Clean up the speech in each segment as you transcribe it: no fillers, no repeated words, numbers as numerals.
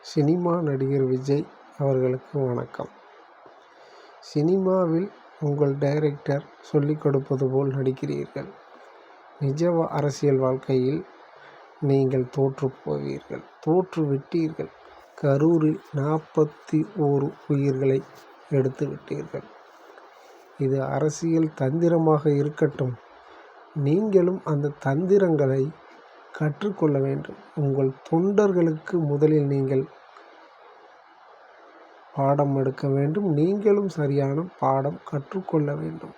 Cinema நடிகர் விஜய் அவர்களுக்கு வணக்கம். சினிமாவில் உங்கள் டைரக்டர் சொல்லிக் கொடுப்பது போல் நடிக்கிறீர்கள். நிஜ அரசியல் வாழ்க்கையில் நீங்கள் தோற்றுப்போவீர்கள், தோற்றுவிட்டீர்கள். கரூரில் 41 உயிர்களை எடுத்து விட்டீர்கள். இது அரசியல் தந்திரமாக இருக்கட்டும். நீங்களும் அந்த தந்திரங்களை கற்றுக்கொள்ள வேண்டும். உங்கள் தொண்டர்களுக்கு முதலில் நீங்கள் பாடம் எடுக்க வேண்டும். நீங்களும் சரியான பாடம் கற்றுக்கொள்ள வேண்டும்.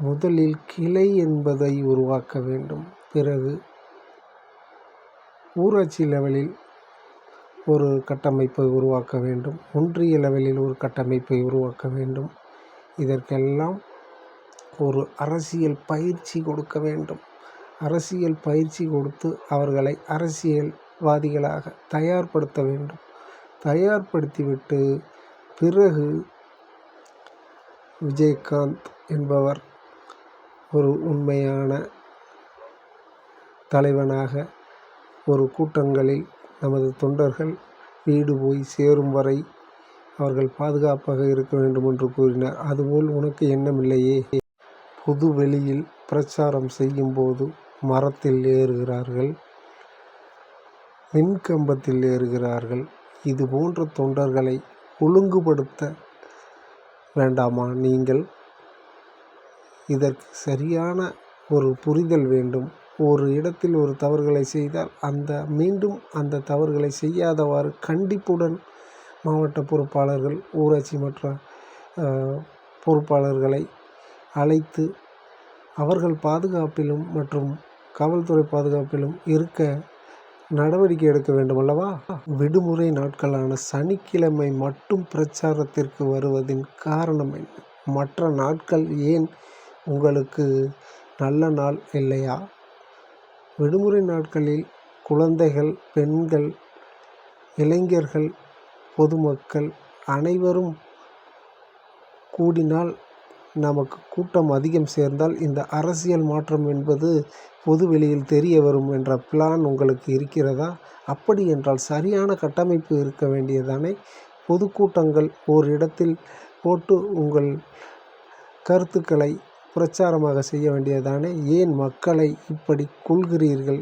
முதலில் கிளை என்பதை உருவாக்க வேண்டும். பிறகு ஊராட்சி லெவலில் ஒரு கட்டமைப்பை உருவாக்க வேண்டும். ஒன்றிய லெவலில் ஒரு கட்டமைப்பை உருவாக்க வேண்டும். இதற்கெல்லாம் ஒரு அரசியல் பயிற்சி கொடுக்க வேண்டும். அரசியல் பயிற்சி கொடுத்து அவர்களை அரசியல்வாதிகளாக தயார்படுத்த வேண்டும். தயார்படுத்திவிட்டு பிறகு விஜயகாந்த் என்பவர் ஒரு உண்மையான தலைவனாக ஒரு கூட்டங்களில் நமது தொண்டர்கள் வீடு போய் சேரும் வரை அவர்கள் பாதுகாப்பாக இருக்க வேண்டும் என்று கூறினார். அதுபோல் உனக்கு எண்ணமில்லையே? பொது வெளியில் பிரச்சாரம் செய்யும் போது மரத்தில் ஏறுகிறார்கள், மின்கம்பத்தில் ஏறுகிறார்கள். இது போன்ற தொண்டர்களை ஒழுங்குபடுத்த வேண்டாமா நீங்கள்? இதற்கு சரியான ஒரு புரிதல் வேண்டும். ஒரு இடத்தில் ஒரு தவறுகளை செய்தால் மீண்டும் அந்த தவறுகளை செய்யாதவாறு கண்டிப்புடன் மாவட்ட பொறுப்பாளர்கள், ஊராட்சி மன்ற பொறுப்பாளர்களை அழைத்து அவர்கள் பாதுகாப்பிலும் மற்றும் காவல்துறை பாதுகாப்பிலும் இருக்க நடவடிக்கை எடுக்க வேண்டும் அல்லவா? விடுமுறை நாட்களான சனிக்கிழமை மட்டும் பிரச்சாரத்திற்கு வருவதின் காரணம் என்ன? மற்ற நாட்கள் ஏன் உங்களுக்கு நல்ல நாள் இல்லையா? விடுமுறை நாட்களில் குழந்தைகள், பெண்கள், இளைஞர்கள், பொதுமக்கள் அனைவரும் கூடினால், நமக்கு கூட்டம் அதிகம் சேர்ந்தால் இந்த அரசியல் மாற்றம் என்பது பொது வெளியில் தெரிய வரும் என்ற பிளான் உங்களுக்கு இருக்கிறதா? அப்படி என்றால் சரியான கட்டமைப்பு இருக்க வேண்டியதானே? பொதுக்கூட்டங்கள் ஓர் இடத்தில் போட்டு உங்கள் கருத்துக்களை பிரச்சாரமாக செய்ய வேண்டியதானே? ஏன் மக்களை இப்படி கொள்கிறீர்கள்?